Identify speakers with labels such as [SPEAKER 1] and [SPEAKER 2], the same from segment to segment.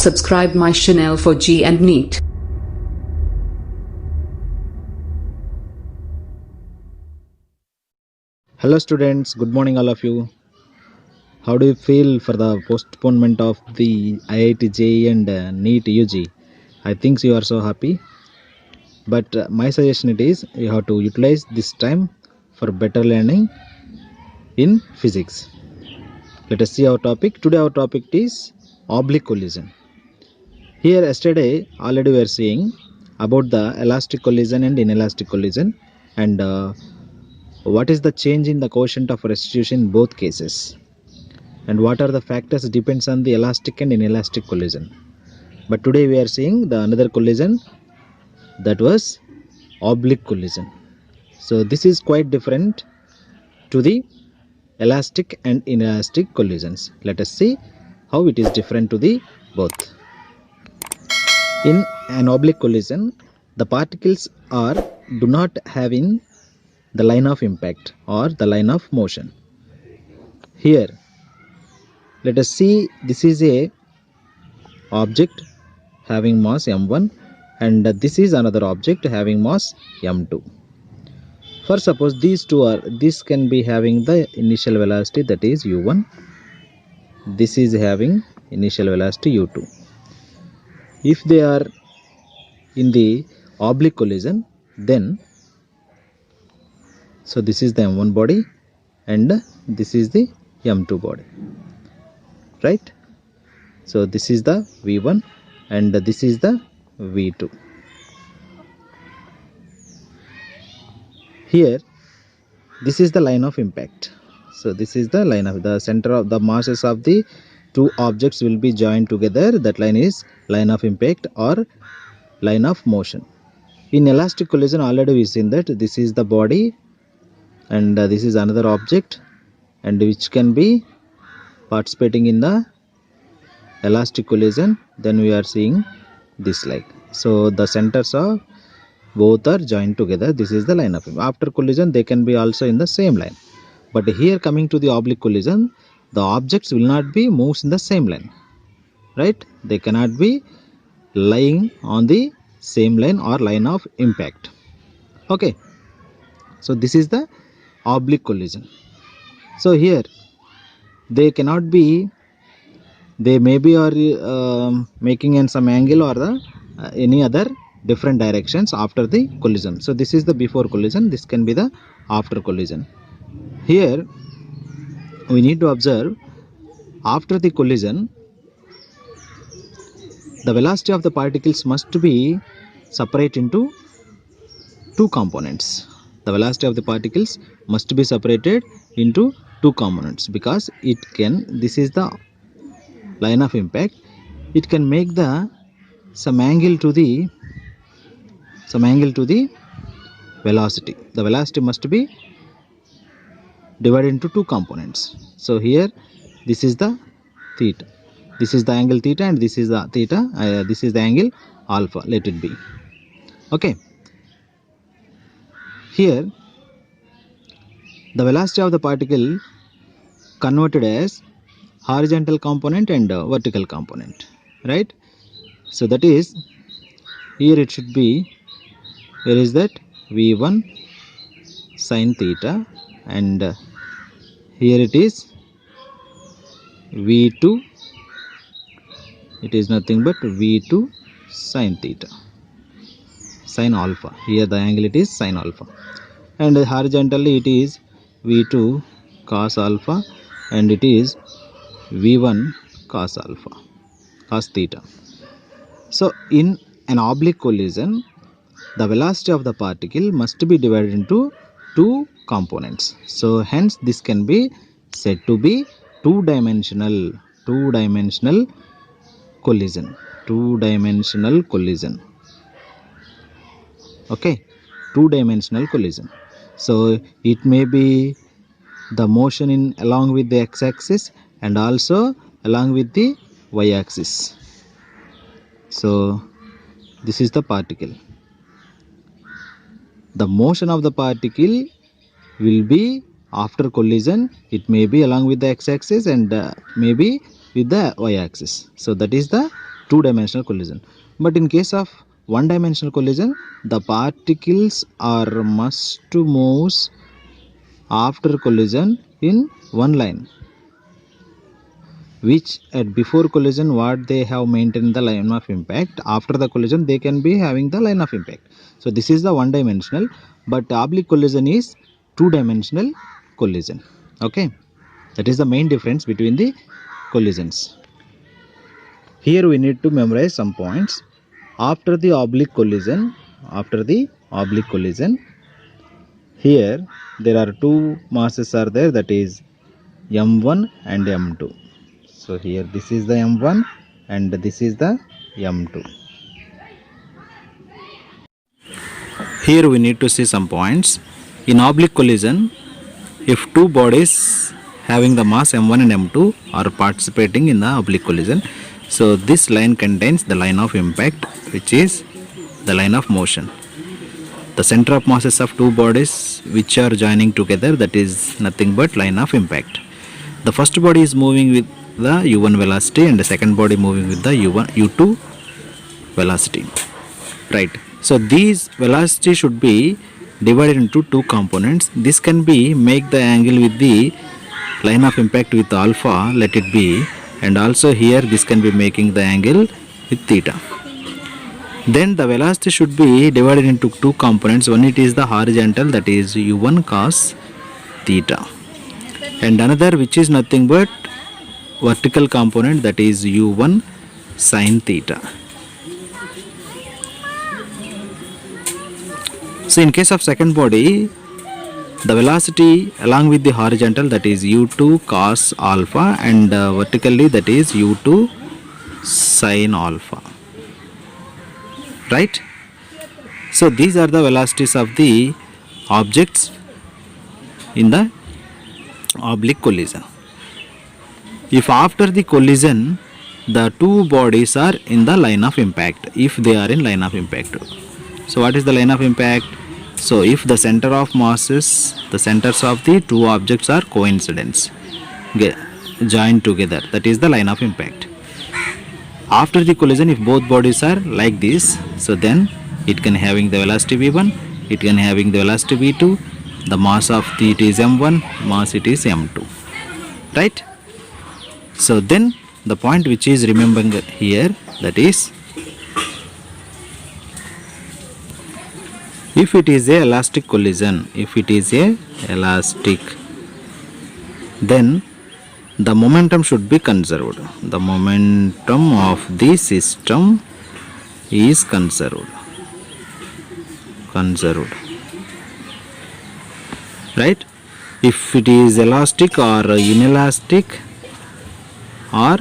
[SPEAKER 1] Subscribe my channel for G and NEET.
[SPEAKER 2] Hello students, good morning all of you. How do you feel for the postponement of the IIT JEE and NEET UG? I think you are so happy. But my suggestion it is you have to utilize this time for better learning in physics. Let us see our topic. Today our topic is oblique collision. Here yesterday already we are seeing about the elastic collision and inelastic collision and what is the change in the coefficient of restitution in both cases, and what are the factors depends on the elastic and inelastic collision. But today we are seeing the another collision, that was oblique collision. So this is quite different to the elastic and inelastic collisions. Let us see how it is different to the both. In an oblique collision, the particles are do not having the line of impact or the line of motion. Here let us see, this is a object having mass m1 and this is another object having mass m2. For suppose these two are, this can be having the initial velocity, that is u1, this is having initial velocity u2. If they are in the oblique collision, then so this is the m1 body and this is the m2 body, right? So this is the v1 and this is the v2. Here this is the line of impact. So this is the line of the center of the masses of the two objects will be joined together. That line is line of impact or line of motion. In elastic collision already we seen that this is the body and this is another object and which can be participating in the elastic collision. Then we are seeing this like, so the centers of both are joined together. This is the line of impact. After collision they can be also in the same line, but here coming to the oblique collision, the objects will not be moves in the same line, right? They cannot be lying on the same line or line of impact. Okay, so this is the oblique collision. So here they cannot be, they may be or making in some angle or the any other different directions after the collision. So this is the before collision, this can be the after collision. Here we need to observe, after the collision the velocity of the particles must be separate into two components. The velocity of the particles must be separated into two components because it can, this is the line of impact, it can make the some angle to the velocity. The velocity must be divided into two components. So here this is the theta, this is the angle theta and this is the theta, this is the angle alpha, let it be. Okay, here the velocity of the particle converted as horizontal component and vertical component, right? So that is, here it should be, where is that, v1 sin theta and here it is v2, it is nothing but v2 sin theta, sin alpha. Here the angle it is sin alpha, and horizontally it is v2 cos alpha and it is v1 cos alpha, cos theta. So in an oblique collision the velocity of the particle must be divided into two components. So hence this can be said to be two-dimensional collision, two-dimensional collision. Okay, two-dimensional collision. So it may be the motion in along with the x-axis and also along with the y-axis. So this is the particle. The motion of the particle will be after collision, it may be along with the x-axis and maybe with the y-axis. So that is the two-dimensional collision. But in case of one-dimensional collision, the particles are must move after collision in one line, which at before collision what they have maintained the line of impact, after the collision they can be having the line of impact. So this is the one dimensional, but oblique collision is two dimensional collision. Okay, that is the main difference between the collisions. Here we need to memorize some points. After the oblique collision, here there are two masses are there, that is m1 and m2. So here this is the m1 and this is the m2. Here we need to see some points. In oblique collision, if two bodies having the mass m1 and m2 are participating in the oblique collision, so this line contains the line of impact, which is the line of motion. The center of masses of two bodies which are joining together, that is nothing but line of impact. The first body is moving with the u1 velocity and the second body moving with the u2 velocity, right? So these velocity should be divided into two components. This can be make the angle with the line of impact with alpha, let it be, and also here this can be making the angle with theta. Then the velocity should be divided into two components. One, it is the horizontal, that is u1 cos theta, and another which is nothing but vertical component, that is u1 sin theta. So in case of second body, the velocity along with the horizontal, that is u2 cos alpha, and vertically, that is u2 sin alpha, right? So these are the velocities of the objects in the oblique collision. If after the collision the two bodies are in the line of impact, if they are in line of impact, so what is the line of impact? So if the center of masses, the centers of the two objects are coincidence, joined together, that is the line of impact. After the collision, if both bodies are like this, so then it can having the velocity v1, it can having the velocity v2, the mass of it is m1, mass it is m2, right? So then the point which is remembering here, that is, if it is a elastic collision, then the momentum should be conserved. The momentum of the system is conserved, right? If it is elastic or inelastic, or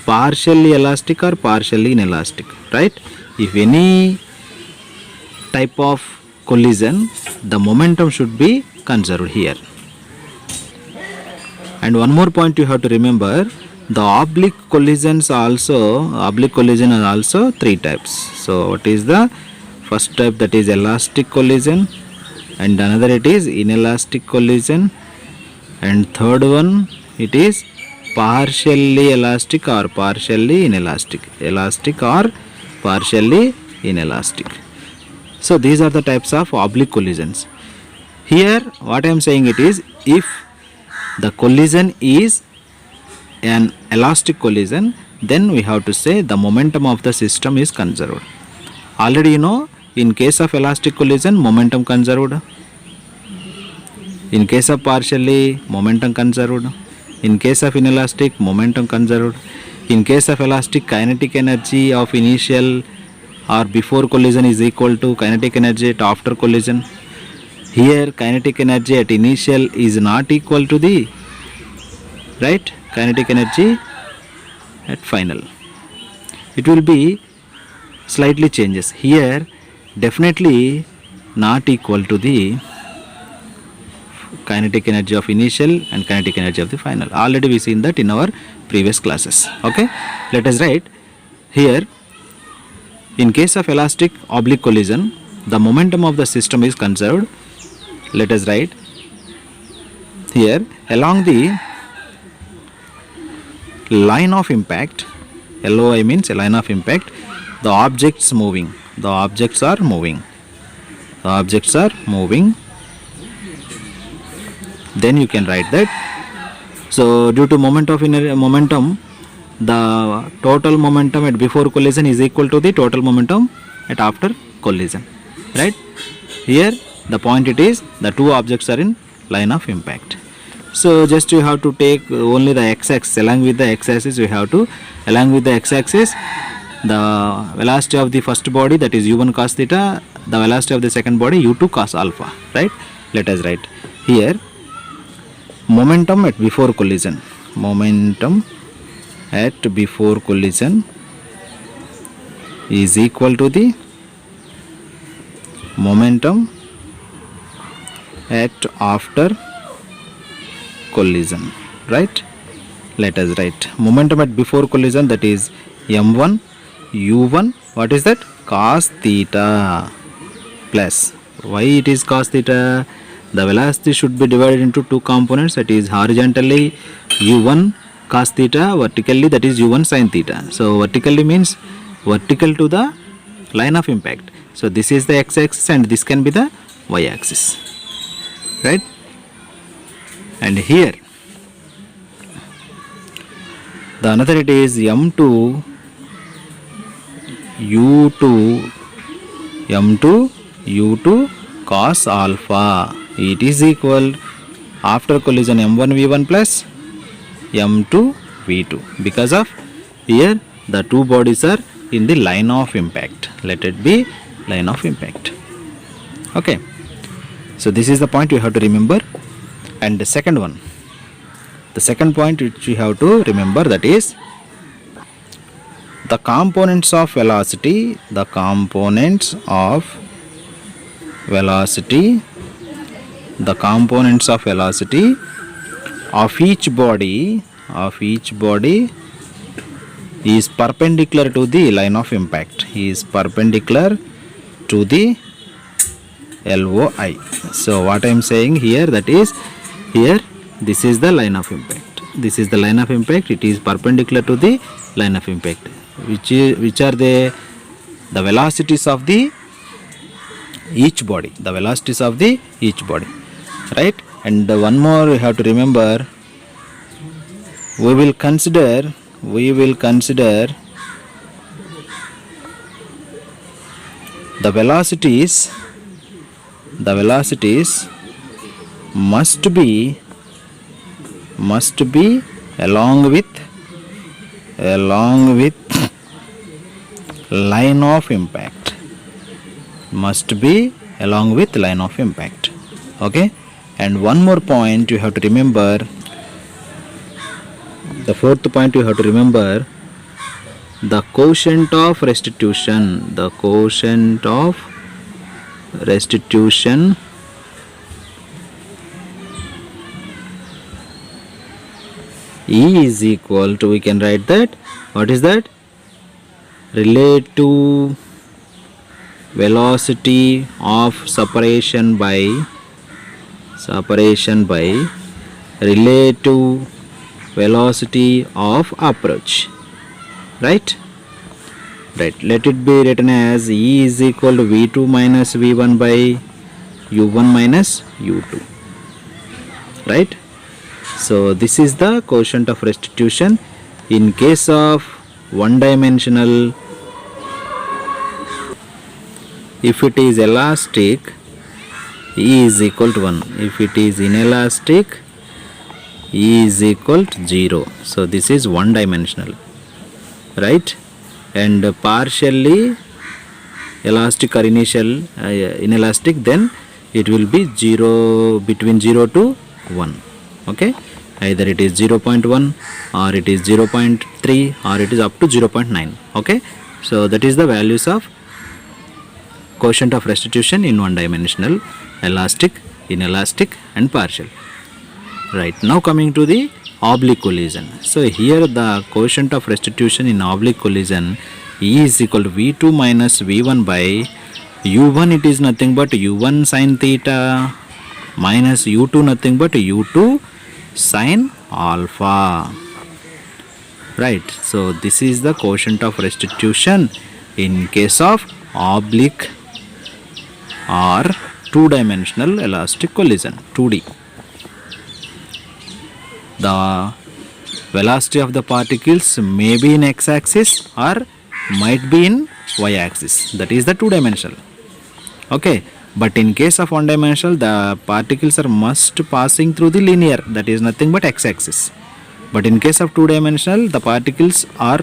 [SPEAKER 2] partially elastic or partially inelastic, right? If any type of collision, the momentum should be conserved here. And one more point you have to remember, the oblique collision are also three types. So what is the first type? That is elastic collision, and another it is inelastic collision, and third one it is partially elastic or partially inelastic, elastic or partially inelastic. So these are the types of oblique collisions. Here what I am saying it is, if the collision is an elastic collision, then we have to say the momentum of the system is conserved. Already you know, in case of elastic collision, momentum conserved. In case of partially, momentum conserved. In case of inelastic, momentum conserved. In case of elastic, kinetic energy of initial or before collision is equal to kinetic energy at after collision. Here kinetic energy at initial is not equal to the, right, kinetic energy at final. It will be slightly changes. Here definitely not equal to the kinetic energy of initial and kinetic energy of the final. Already we seen that in our previous classes. Okay, let us write here, in case of elastic oblique collision, the momentum of the system is conserved. Let us write here, along the line of impact, LOI means line of impact. The objects moving. The objects are moving. The objects are moving. Then you can write that. So due to momentum, the total momentum at before collision is equal to the total momentum at after collision. Right? Here the point it is the two objects are in line of impact. So just you have to take only the x-axis. Along with the x-axis you have to, along with the x-axis, the velocity of the first body, that is u1 cos theta, the velocity of the second body u2 cos alpha. Right? Let us write here momentum at before collision. Momentum at before collision is equal to the momentum at after collision. Right? Let us write momentum at before collision, that is m1 u1, what is that, cos theta, plus why it is cos theta, the velocity should be divided into two components, that is horizontally u1 cos theta, vertically that is u1 sin theta. So vertically means vertical to the line of impact. So this is the x-axis and this can be the y-axis. Right? And here the another it is m2 u2 cos alpha, it is equal after collision m1 v1 plus m2 v2, because of here the two bodies are in the line of impact. Let it be line of impact. Okay, so this is the point you have to remember. And the second one, the second point which you have to remember, that is the components of velocity, the components of velocity, the components of velocity of each body is perpendicular to the line of impact, is perpendicular to the LOI. So what I am saying here, that is here this is the line of impact, this is the line of impact, it is perpendicular to the line of impact, which are the velocities of the each body, the velocities of the each body. Right? And one more you have to remember, we will consider the velocities must be along with line of impact, must be along with line of impact. Okay? And one more point you have to remember, the fourth point you have to remember, the quotient of restitution, the quotient of restitution E is equal to, we can write that, what is that, relative velocity of separation by relative velocity of approach. Right? Right. Let it be written as E is equal to V2 minus V1 by U1 minus U2. Right? So this is the quotient of restitution. In case of one dimensional, if it is elastic, E is equal to 1. If it is inelastic, E is equal to 0. So this is one dimensional. Right? And partially elastic or inelastic, then it will be 0, between 0 to 1. Okay? Either it is 0.1 or it is 0.3 or it is up to 0.9. Okay? So that is the values of quotient of restitution in one dimensional: elastic, inelastic and partial. Right, now coming to the oblique collision. So here the quotient of restitution in oblique collision, E is equal to V2 minus V1 by U1, it is nothing but U1 sin theta, minus U2 nothing but U2 sin alpha. right? So this is the quotient of restitution in case of oblique or two-dimensional elastic collision, 2D. The velocity of the particles may be in x-axis or might be in y-axis, that is the two-dimensional. Okay, but in case of one-dimensional, the particles are must passing through the linear, that is nothing but x-axis. But in case of two-dimensional, the particles are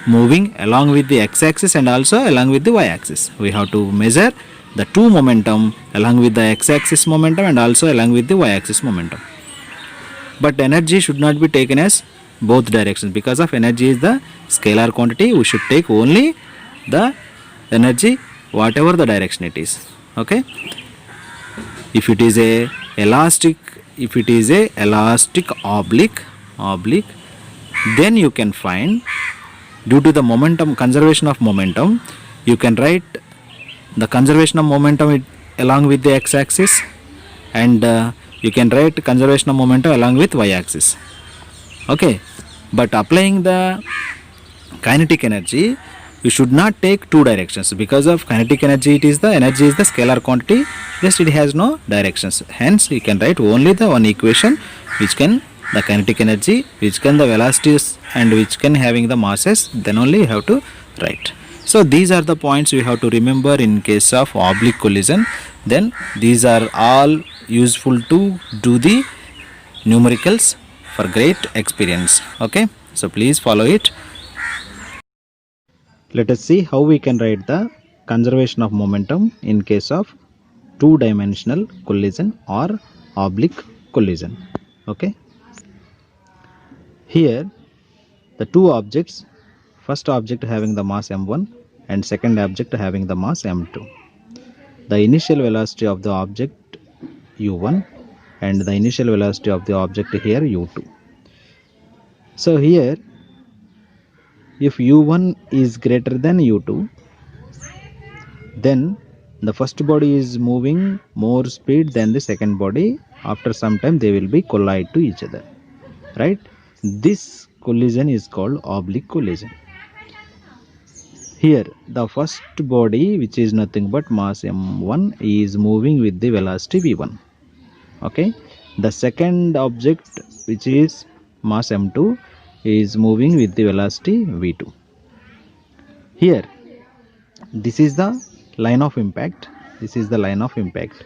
[SPEAKER 2] moving along with the x-axis and also along with the y-axis. We have to measure the two momentum along with the x-axis momentum and also along with the y-axis momentum. But energy should not be taken as both directions, because of energy is the scalar quantity. We should take only the energy whatever the direction it is. Okay, if it is a elastic oblique, then you can find, due to the momentum, conservation of momentum, you can write the conservation of momentum along with the x-axis, and you can write conservation of momentum along with y-axis. Okay, but applying the kinetic energy, you should not take two directions, because of kinetic energy, energy is the scalar quantity, just it has no directions. Hence you can write only the one equation which can the kinetic energy, which can the velocities, and which can having the masses, then only you have to write. So these are the points you have to remember in case of oblique collision. Then these are all useful to do the numericals for great experience. Okay, so please follow it. Let us see how we can write the conservation of momentum in case of two-dimensional collision or oblique collision. Okay, here the two objects, first object having the mass m1 and second object having the mass m2. The initial velocity of the object u1 and the initial velocity of the object here u2. So here, if u1 is greater than u2, then the first body is moving more speed than the second body. After some time they will be collide to each other, right? This collision is called oblique collision. Here the first body, which is nothing but mass m1, is moving with the velocity v1. Okay, the second object, which is mass m2, is moving with the velocity v2. Here this is the line of impact, this is the line of impact,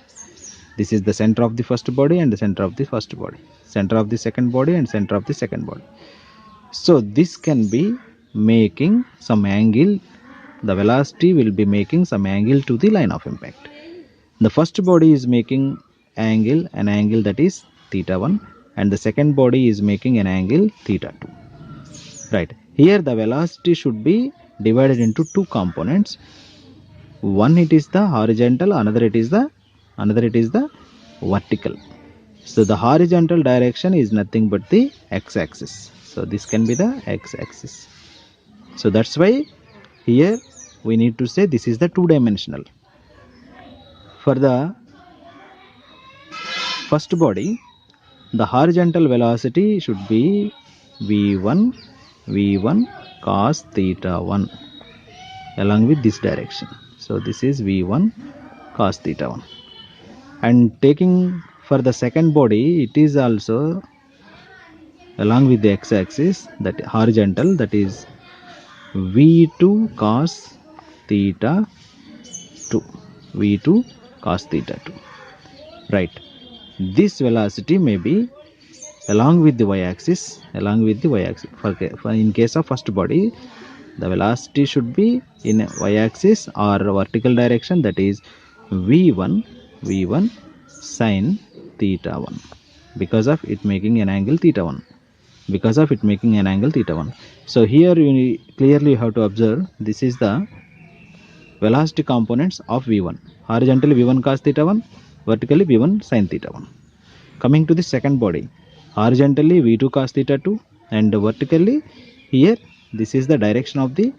[SPEAKER 2] this is the center of the first body and the center of the first body, center of the second body and center of the second body. So this can be making some angle, the velocity will be making some angle to the line of impact. The first body is making an angle that is theta 1, and the second body is making an angle theta 2, right? Here the velocity should be divided into two components. One it is the horizontal, another it is the vertical. So the horizontal direction is nothing but the x-axis, so this can be the x-axis. So that's why here we need to say this is the two-dimensional. For the first body, the horizontal velocity should be v1 cos theta 1 along with this direction. So this is v1 cos theta 1. And taking for the second body, it is also along with the x-axis, that horizontal, that is v2 cos theta 2, v2 cos theta 2, right? This velocity may be along with the y-axis, for in case of first body, the velocity should be in y-axis or vertical direction, that is v1 sin theta 1, because of it making an angle theta 1, So here you clearly have to observe, this is the velocity components of v1, horizontally v1 cos theta 1, vertically v1 sin theta 1. Coming to the second body, horizontally v2 cos theta 2, and vertically here this is the direction of the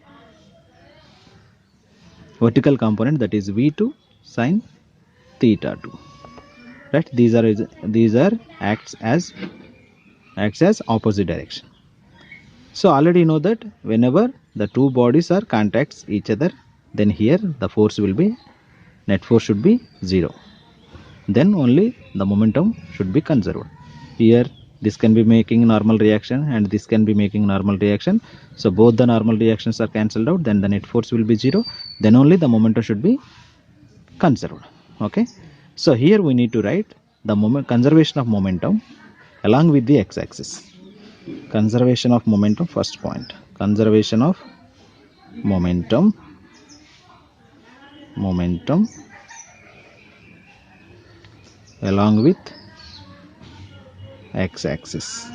[SPEAKER 2] vertical component, that is v2 sin theta 2, right? These are acts as opposite direction. So already you know that whenever the two bodies are contacts each other, then here the force will be, net force should be 0. Then only the momentum should be conserved. Here this can be making normal reaction and this can be making normal reaction. So both the normal reactions are cancelled out, then the net force will be 0. Then only the momentum should be conserved. Okay. So here we need to write the moment conservation of momentum along with the x-axis. Conservation of momentum, first point. Conservation of momentum along with x-axis.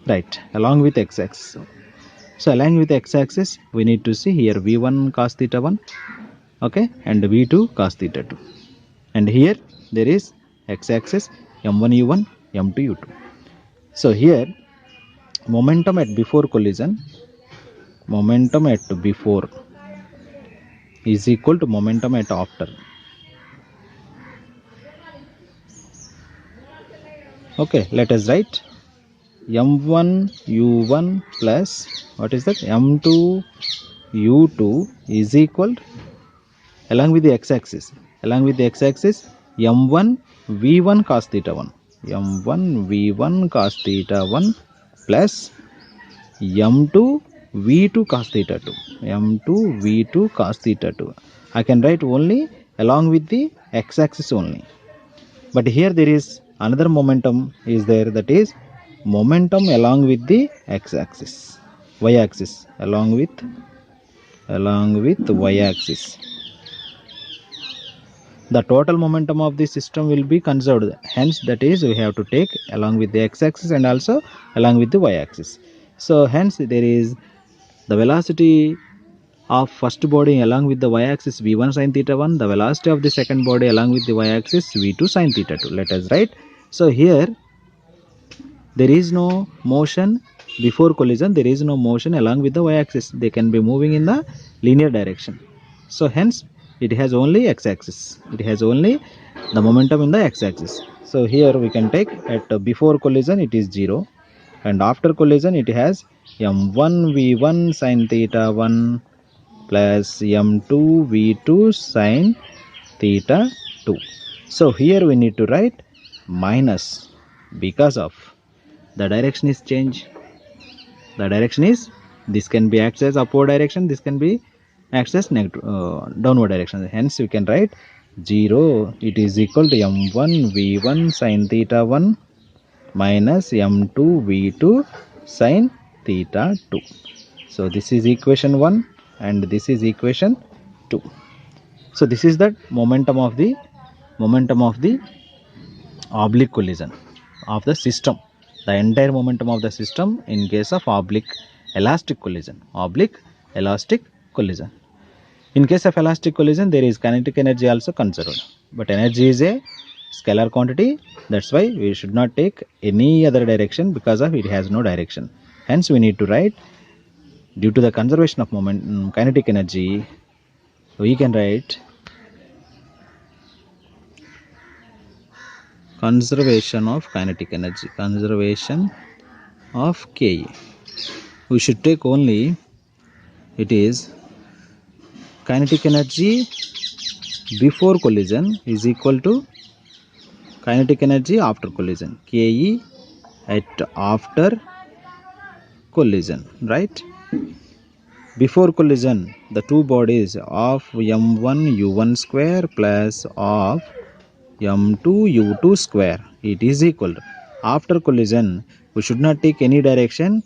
[SPEAKER 2] Right, along with x-axis. So along with x-axis we need to see here v1 cos theta 1, okay, and v2 cos theta 2, and here there is x-axis m1 u1 m2 u2. So here momentum at before collision, momentum at before is equal to momentum at after. Okay, let us write m1 u1 plus what is that, m2 u2 is equal to, along with the x-axis, m1 v1 cos theta 1, m1 v1 cos theta 1 plus m2 v2 cos theta 2, m2 v2 cos theta 2. I can write only along with the x-axis only, but here there is another momentum is there, that is momentum along with the x-axis, y-axis, along with y-axis. The total momentum of the system will be conserved, hence that is we have to take along with the x-axis and also along with the y-axis. So hence there is the velocity of first body along with the y-axis v1 sin theta 1, the velocity of the second body along with the y-axis v2 sin theta 2. Let us write. So here there is no motion before collision, there is no motion along with the y-axis, they can be moving in the linear direction. So hence it has only x-axis, it has only the momentum in the x-axis. So here we can take at before collision it is 0, and after collision it has m1 v1 sin theta 1 plus m2 v2 sin theta 2. So here we need to write minus, because of the direction is change. The direction is, this can be acts as upward direction, this can be acts as downward direction. Hence we can write 0, it is equal to m1 v1 sin theta 1 minus m2 v2 sin theta 2. So this is equation 1 and this is equation 2. So this is the momentum of the oblique collision of the system, the entire momentum of the system in case of oblique elastic collision. In case of elastic collision there is kinetic energy also conserved, but energy is a scalar quantity, that's why we should not take any other direction because of it has no direction. Hence we need to write, due to the conservation of kinetic energy, we can write conservation of kinetic energy, conservation of Ke. We should take only, it is kinetic energy before collision is equal to kinetic energy after collision, Ke at after collision, right? Before collision the two bodies of m1 u1 square plus of m2 u2 square, it is equal to, after collision we should not take any direction,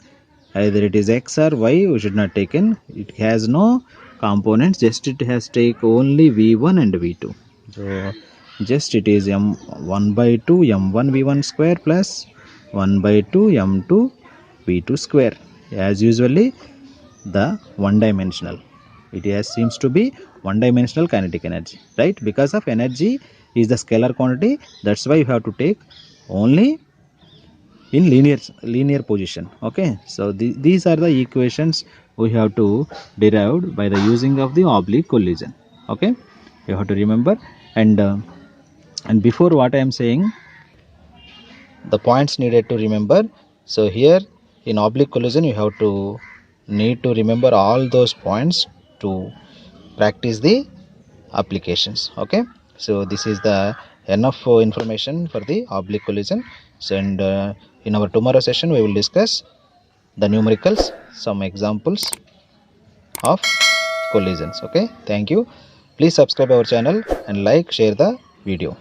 [SPEAKER 2] either it is x or y, we should not take in, it has no components, just it has take only v1 and v2. So just it is m1 by 2 m1 v1 square plus 1 by 2 m2 v2 square, as usually the one dimensional, it has seems to be one dimensional kinetic energy, right? Because of energy is the scalar quantity, that's why you have to take only in linear position. Okay, so these are the equations we have to derive by the using of the oblique collision. Okay, you have to remember, and before what I am saying, the points needed to remember, So here in oblique collision you have to need to remember all those points to practice the applications. Okay, so this is the enough information for the oblique collision. So and in our tomorrow session we will discuss the numericals, some examples of collisions. Okay, thank you. Please subscribe our channel and like, share the video,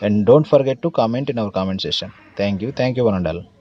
[SPEAKER 2] and don't forget to comment in our comment section. Thank you one and all.